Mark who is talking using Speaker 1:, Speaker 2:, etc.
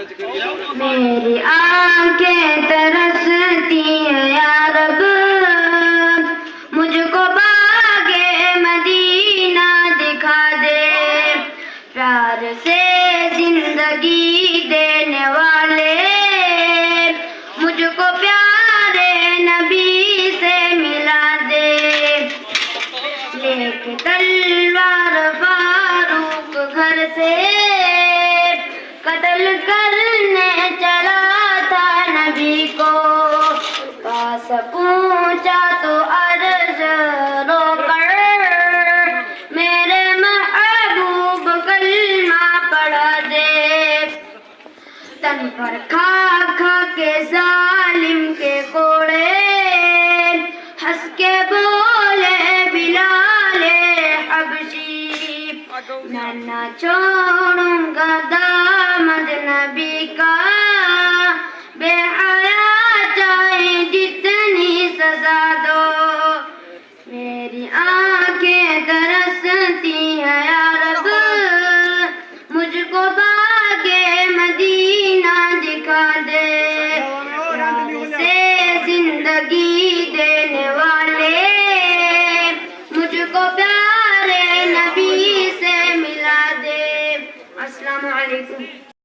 Speaker 1: میری آنکھیں ترستی ہیں یا رب، مجھ کو باغِ مدینہ دکھا دے، پیار سے زندگی دینے والے مجھ کو پیارے نبی سے ملا دے۔ لے کے تلوار فاروق گھر سے قتل کرنے چلا تھا نبی کو، پاس پہنچا تو عرض رو کر میرے محبوب کلمہ پڑھا دے۔ تن پر کھا کھا کے ظالم کے کوڑے، ہنس کے بولے بلال حبشی، میں نہ چھوڑوں گا دامن